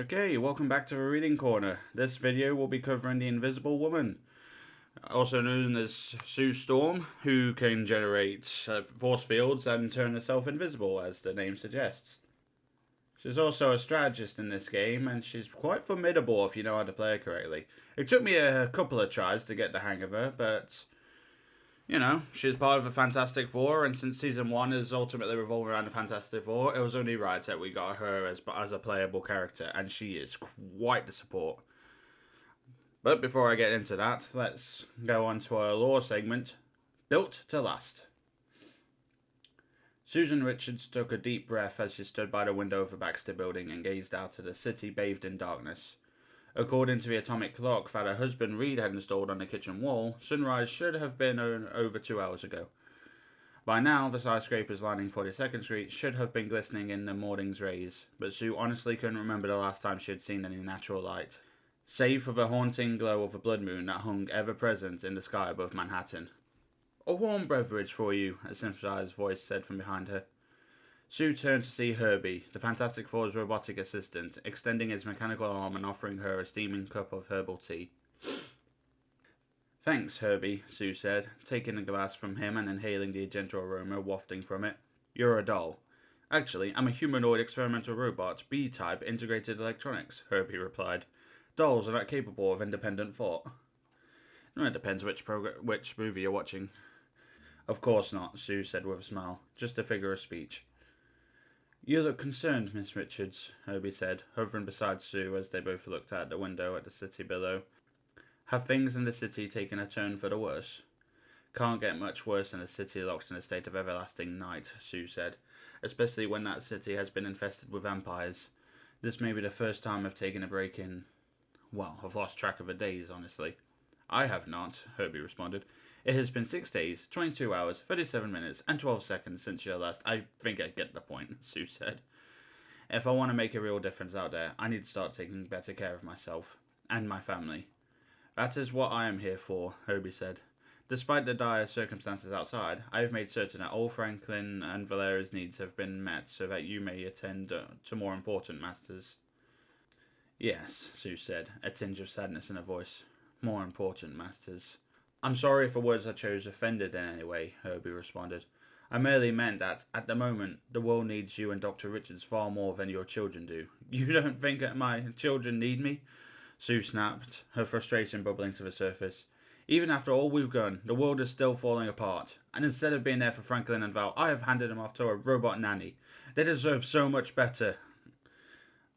Okay, welcome back to the Reading Corner. This video will be covering the Invisible Woman, also known as Sue Storm, who can generate force fields and turn herself invisible, as the name suggests. She's also a strategist in this game, and she's quite formidable if you know how to play her correctly. It took me a couple of tries to get the hang of her, but you know, she's part of the Fantastic Four, and since Season 1 is ultimately revolving around the Fantastic Four, it was only right that we got her as a playable character, and she is quite the support. But before I get into that, let's go on to our lore segment, Built to Last. Susan Richards took a deep breath as she stood by the window of the Baxter building and gazed out at the city bathed in darkness. According to the atomic clock that her husband Reed had installed on the kitchen wall, sunrise should have been over 2 hours ago. By now, the skyscrapers lining 42nd Street should have been glistening in the morning's rays, but Sue honestly couldn't remember the last time she had seen any natural light, save for the haunting glow of a blood moon that hung ever-present in the sky above Manhattan. "A warm beverage for you," a synthesized voice said from behind her. Sue turned to see Herbie, the Fantastic Four's robotic assistant, extending his mechanical arm and offering her a steaming cup of herbal tea. "Thanks, Herbie," Sue said, taking a glass from him and inhaling the gentle aroma wafting from it. "You're a doll." "Actually, I'm a humanoid experimental robot, B-type integrated electronics," Herbie replied. "Dolls are not capable of independent thought." "It depends which movie you're watching." "Of course not," Sue said with a smile. "Just a figure of speech." "You look concerned, Miss Richards," Herbie said, hovering beside Sue as they both looked out the window at the city below. "Have things in the city taken a turn for the worse?" "Can't get much worse than a city locked in a state of everlasting night," Sue said, "especially when that city has been infested with vampires. This may be the first time I've taken a break in... well, I've lost track of the days, honestly." "I have not," Herbie responded. "It has been 6 days, 22 hours, 37 minutes, and 12 seconds since your last..." "I think I get the point," Sue said. "If I want to make a real difference out there, I need to start taking better care of myself. And my family." "That is what I am here for," Herbie said. "Despite the dire circumstances outside, I have made certain that all Franklin and Valera's needs have been met so that you may attend to more important masters." "Yes," Sue said, a tinge of sadness in her voice. "More important masters." "I'm sorry if the words I chose offended in any way," Herbie responded. "I merely meant that, at the moment, the world needs you and Dr. Richards far more than your children do." "You don't think that my children need me?" Sue snapped, her frustration bubbling to the surface. "Even after all we've done, the world is still falling apart. And instead of being there for Franklin and Val, I have handed them off to a robot nanny. They deserve so much better."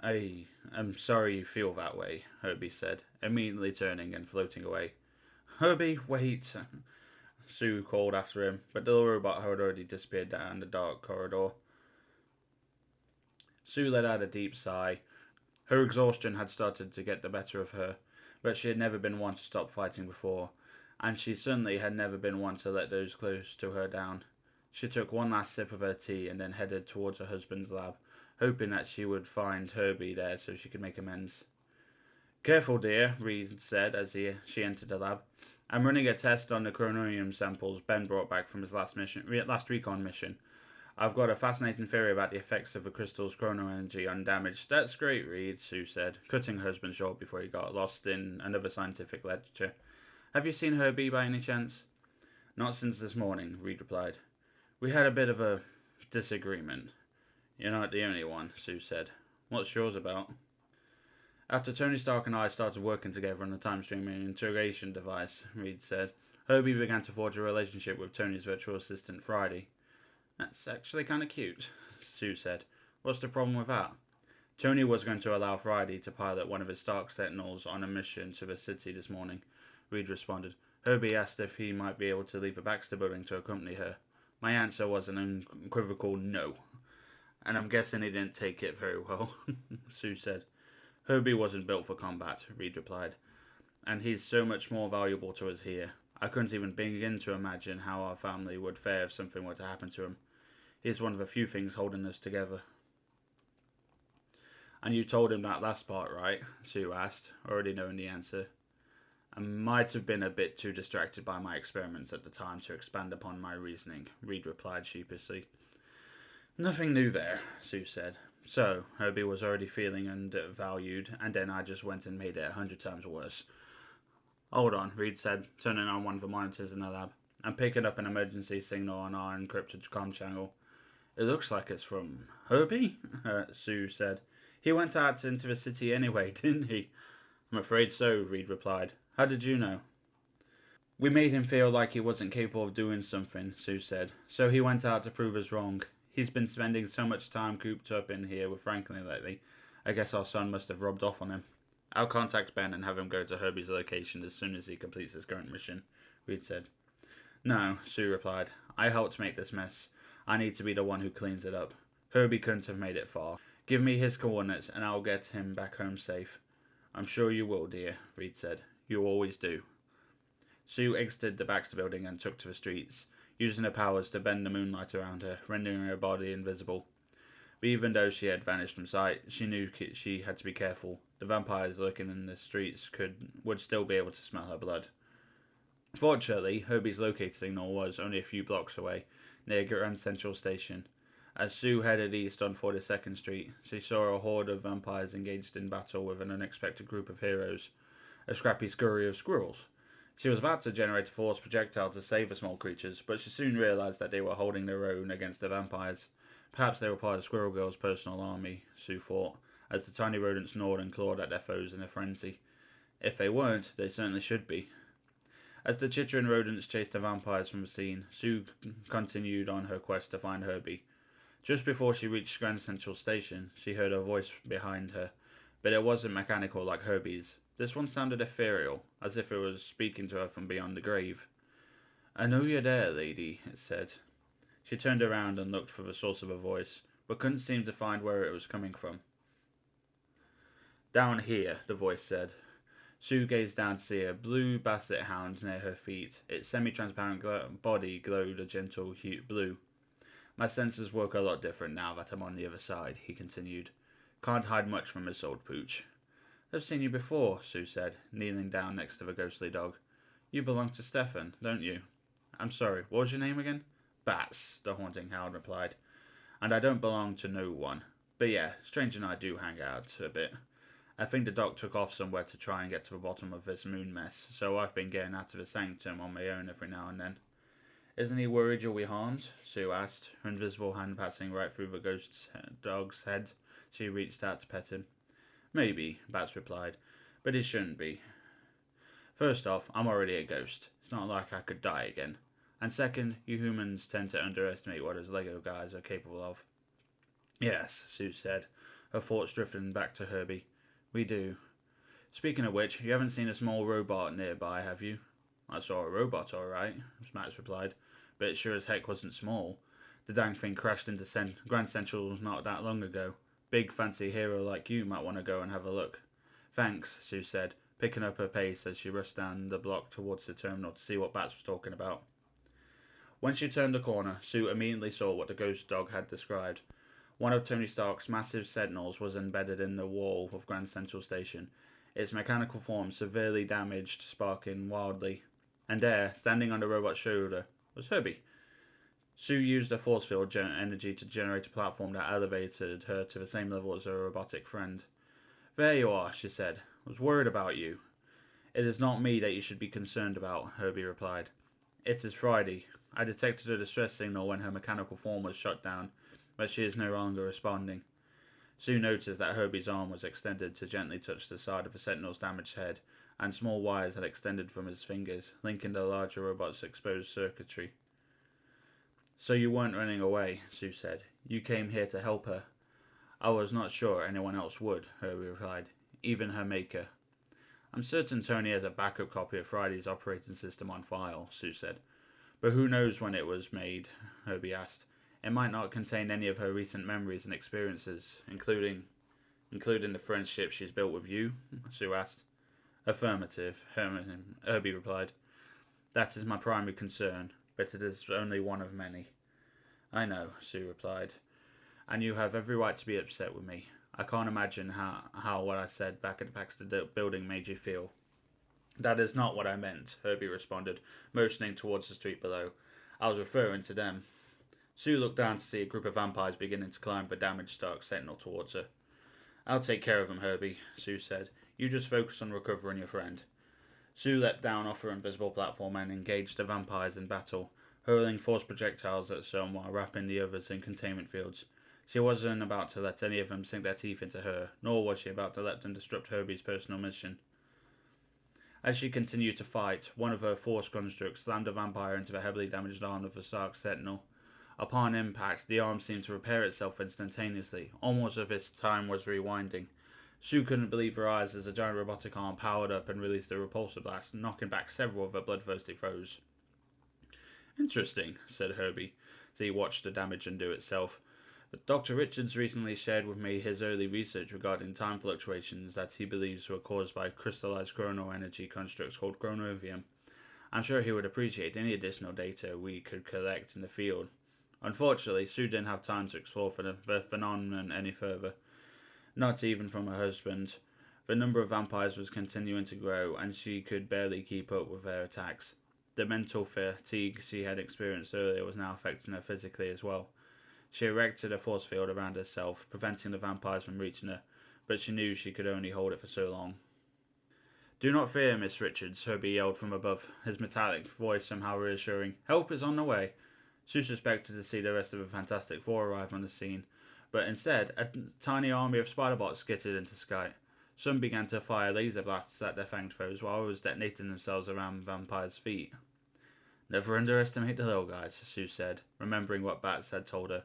"I am sorry you feel that way," Herbie said, immediately turning and floating away. "Herbie, wait," Sue called after him, but the robot had already disappeared down the dark corridor. Sue let out a deep sigh. Her exhaustion had started to get the better of her, but she had never been one to stop fighting before, and she certainly had never been one to let those close to her down. She took one last sip of her tea and then headed towards her husband's lab, hoping that she would find Herbie there so she could make amends. "Careful, dear," Reed said as she entered the lab. "I'm running a test on the chronomium samples Ben brought back from his last recon mission. I've got a fascinating theory about the effects of the crystal's chronoenergy on damage." "That's great, Reed," Sue said, cutting her husband short before he got lost in another scientific lecture. "Have you seen Herbie by any chance?" "Not since this morning," Reed replied. "We had a bit of a disagreement." "You're not the only one," Sue said. "What's yours about?" "After Tony Stark and I started working together on the time-streaming integration device," Reed said, "Herbie began to forge a relationship with Tony's virtual assistant, Friday." "That's actually kind of cute," Sue said. "What's the problem with that?" "Tony was going to allow Friday to pilot one of his Stark Sentinels on a mission to the city this morning," Reed responded. "Herbie asked if he might be able to leave the Baxter building to accompany her. My answer was an unequivocal no. And I'm guessing he didn't take it very well," Sue said. "Herbie wasn't built for combat," Reed replied, "and he's so much more valuable to us here. I couldn't even begin to imagine how our family would fare if something were to happen to him. He's one of the few things holding us together." "And you told him that last part, right?" Sue asked, already knowing the answer. "I might have been a bit too distracted by my experiments at the time to expand upon my reasoning," Reed replied sheepishly. "Nothing new there," Sue said. So, Herbie was already feeling undervalued, and then I just went and made it 100 times worse. Hold on, Reed said, turning on one of the monitors in the lab, and picking up an emergency signal on our encrypted comm channel. It looks like it's from Herbie, Sue said. He went out into the city anyway, didn't he? I'm afraid so, Reed replied. How did you know? We made him feel like he wasn't capable of doing something, Sue said, so he went out to prove us wrong. He's been spending so much time cooped up in here with Franklin lately. I guess our son must have rubbed off on him. I'll contact Ben and have him go to Herbie's location as soon as he completes his current mission, Reed said. No, Sue replied. I helped make this mess. I need to be the one who cleans it up. Herbie couldn't have made it far. Give me his coordinates and I'll get him back home safe. I'm sure you will, dear, Reed said. You always do. Sue exited the Baxter building and took to the streets, using her powers to bend the moonlight around her, rendering her body invisible. But even though she had vanished from sight, she knew she had to be careful. The vampires lurking in the streets would still be able to smell her blood. Fortunately, Herbie's locator signal was only a few blocks away, near Grand Central Station. As Sue headed east on 42nd Street, she saw a horde of vampires engaged in battle with an unexpected group of heroes, a scrappy scurry of squirrels. She was about to generate a force projectile to save the small creatures, but she soon realized that they were holding their own against the vampires. Perhaps they were part of Squirrel Girl's personal army, Sue thought, as the tiny rodents gnawed and clawed at their foes in a frenzy. If they weren't, they certainly should be. As the chittering rodents chased the vampires from the scene, Sue continued on her quest to find Herbie. Just before she reached Grand Central Station, she heard a voice behind her, but it wasn't mechanical like Herbie's. This one sounded ethereal, as if it was speaking to her from beyond the grave. I know you're there, lady, it said. She turned around and looked for the source of her voice, but couldn't seem to find where it was coming from. Down here, the voice said. Sue gazed down to see a blue basset hound near her feet. Its semi-transparent body glowed a gentle blue. My senses work a lot different now that I'm on the other side, he continued. Can't hide much from this old pooch. I've seen you before, Sue said, kneeling down next to the ghostly dog. You belong to Stefan, don't you? I'm sorry, what was your name again? Bats, the haunting hound replied. And I don't belong to no one. But yeah, Strange and I do hang out a bit. I think the doc took off somewhere to try and get to the bottom of this moon mess, so I've been getting out of the sanctum on my own every now and then. Isn't he worried you'll be harmed? Sue asked, her invisible hand passing right through the ghost dog's head. She reached out to pet him. Maybe, Bats replied, but he shouldn't be. First off, I'm already a ghost. It's not like I could die again. And second, you humans tend to underestimate what us Lego guys are capable of. Yes, Sue said, her thoughts drifting back to Herbie. We do. Speaking of which, you haven't seen a small robot nearby, have you? I saw a robot, all right, Max replied, but it sure as heck wasn't small. The dang thing crashed into Grand Central not that long ago. Big fancy hero like you might want to go and have a look. Thanks, Sue said, picking up her pace as she rushed down the block towards the terminal to see what Bats was talking about. When she turned the corner, Sue immediately saw what the ghost dog had described. One of Tony Stark's massive sentinels was embedded in the wall of Grand Central Station, its mechanical form severely damaged, sparking wildly. And there, standing on the robot's shoulder, was Herbie. Sue used a force field energy to generate a platform that elevated her to the same level as her robotic friend. There you are, she said. I was worried about you. It is not me that you should be concerned about, Herbie replied. It is Friday. I detected a distress signal when her mechanical form was shut down, but she is no longer responding. Sue noticed that Herbie's arm was extended to gently touch the side of the Sentinel's damaged head, and small wires had extended from his fingers, linking the larger robot's exposed circuitry. So you weren't running away, Sue said. You came here to help her. I was not sure anyone else would, Herbie replied, even her maker. I'm certain Tony has a backup copy of Friday's operating system on file, Sue said. But who knows when it was made, Herbie asked. It might not contain any of her recent memories and experiences, including the friendship she's built with you, Sue asked. Affirmative, Herbie replied. That is my primary concern, but it is only one of many. I know, Sue replied, and you have every right to be upset with me. I can't imagine how what I said back at the Baxter building made you feel. That is not what I meant, Herbie responded, motioning towards the street below. I was referring to them. Sue looked down to see a group of vampires beginning to climb the damaged Stark Sentinel towards her. I'll take care of them, Herbie, Sue said. You just focus on recovering your friend. Sue leapt down off her invisible platform and engaged the vampires in battle, hurling force projectiles at some while wrapping the others in containment fields. She wasn't about to let any of them sink their teeth into her, nor was she about to let them disrupt Herbie's personal mission. As she continued to fight, one of her force constructs slammed a vampire into the heavily damaged arm of the Stark Sentinel. Upon impact, the arm seemed to repair itself instantaneously, almost as if time was rewinding. Sue couldn't believe her eyes as a giant robotic arm powered up and released a repulsor blast, knocking back several of her bloodthirsty foes. Interesting, said Herbie, as he watched the damage undo itself. But Dr. Richards recently shared with me his early research regarding time fluctuations that he believes were caused by crystallized chrono energy constructs called chronovium. I'm sure he would appreciate any additional data we could collect in the field. Unfortunately, Sue didn't have time to explore the phenomenon any further. Not even from her husband. The number of vampires was continuing to grow, and she could barely keep up with their attacks. The mental fatigue she had experienced earlier was now affecting her physically as well. She erected a force field around herself, preventing the vampires from reaching her, but she knew she could only hold it for so long. Do not fear, Miss Richards, Herbie yelled from above, his metallic voice somehow reassuring. Help is on the way. Sue suspected to see the rest of the Fantastic Four arrive on the scene, but instead, a tiny army of spider-bots skittered into sight. Some began to fire laser blasts at their fanged foes, while others detonated themselves around the vampires' feet. Never underestimate the little guys, Sue said, remembering what Bats had told her.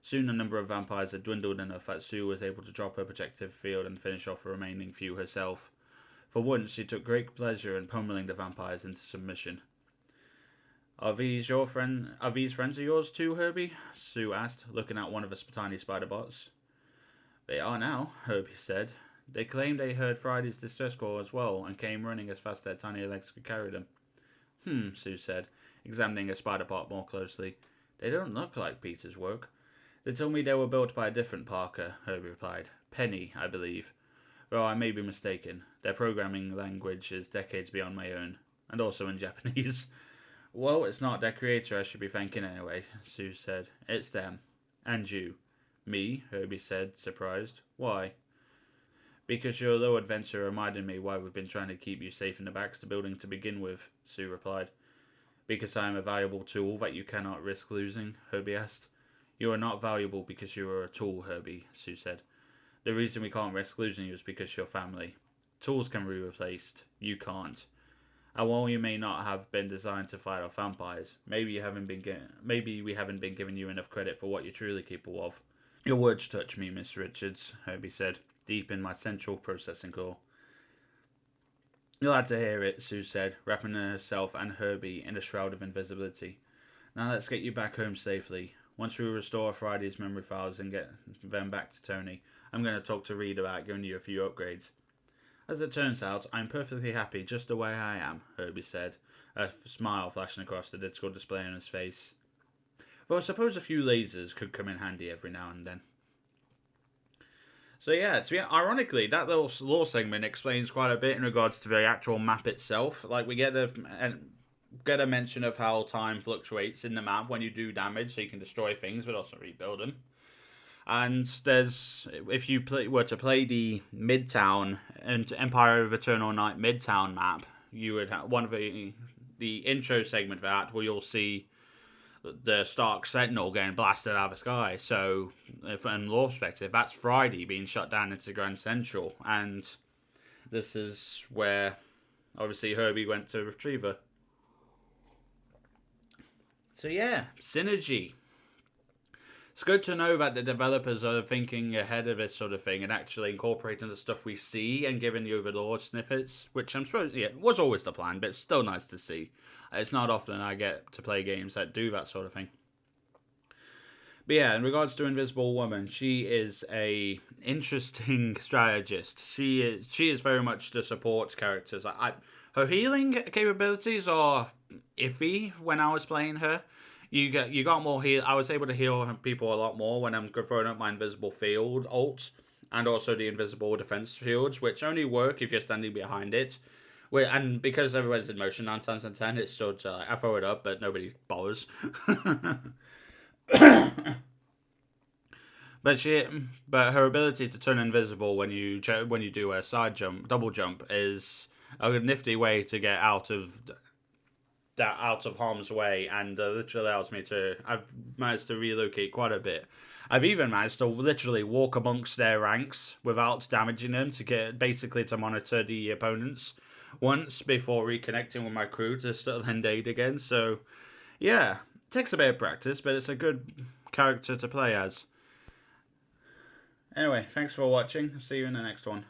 Soon the number of vampires had dwindled enough that Sue was able to drop her protective field and finish off the remaining few herself. For once, she took great pleasure in pummeling the vampires into submission. Are these friends of yours too, Herbie? Sue asked, looking at one of the tiny spider bots. They are now, Herbie said. They claimed they heard Friday's distress call as well, and came running as fast as their tiny legs could carry them. Sue said, examining a spider bot more closely. They don't look like Peter's work. They told me they were built by a different Parker, Herbie replied. Penny, I believe. Though I may be mistaken. Their programming language is decades beyond my own, and also in Japanese. Well, it's not their creator I should be thanking anyway, Sue said. It's them. And you. Me? Herbie said, surprised. Why? Because your low adventure reminded me why we've been trying to keep you safe in the Baxter building to begin with, Sue replied. Because I am a valuable tool that you cannot risk losing, Herbie asked. You are not valuable because you are a tool, Herbie, Sue said. The reason we can't risk losing you is because you're family. Tools can be replaced. You can't. And while you may not have been designed to fight off vampires, maybe we haven't been giving you enough credit for what you're truly capable of. Your words touch me, Miss Richards, Herbie said, deep in my central processing core. Glad to hear it, Sue said, wrapping herself and Herbie in a shroud of invisibility. Now let's get you back home safely. Once we restore Friday's memory files and get them back to Tony, I'm going to talk to Reed about giving you a few upgrades. As it turns out, I'm perfectly happy just the way I am, Herbie said, a smile flashing across the digital display on his face. Though I suppose a few lasers could come in handy every now and then. So yeah, ironically, that little lore segment explains quite a bit in regards to the actual map itself. Like, we get a mention of how time fluctuates in the map when you do damage, so you can destroy things but also rebuild them. And if you were to play the Midtown and Empire of Eternal Night Midtown map, you would have one of the intro segment of that where you'll see the Stark Sentinel getting blasted out of the sky. So, from lore perspective, that's Friday being shut down into Grand Central, and this is where obviously Herbie went to retrieve her. So yeah, synergy. It's good to know that the developers are thinking ahead of this sort of thing and actually incorporating the stuff we see and giving you the lore snippets, which I'm supposed was always the plan, but it's still nice to see. It's not often I get to play games that do that sort of thing. But yeah, in regards to Invisible Woman, she is a interesting strategist. She is very much the support characters. Her healing capabilities are iffy when I was playing her. You got more heal. I was able to heal people a lot more when I'm throwing up my invisible field ult, and also the invisible defense shields, which only work if you're standing behind it. And because everyone's in motion 9 times out of 10, it's sort of I throw it up, but nobody bothers. But but her ability to turn invisible when you do a side jump, double jump, is a nifty way to get out of harm's way, and literally allows me to. I've managed to relocate quite a bit. I've even managed to literally walk amongst their ranks without damaging them to get basically to monitor the opponents once before reconnecting with my crew to still end aid again. So yeah, it takes a bit of practice, but it's a good character to play as. Anyway, thanks for watching. See you in the next one.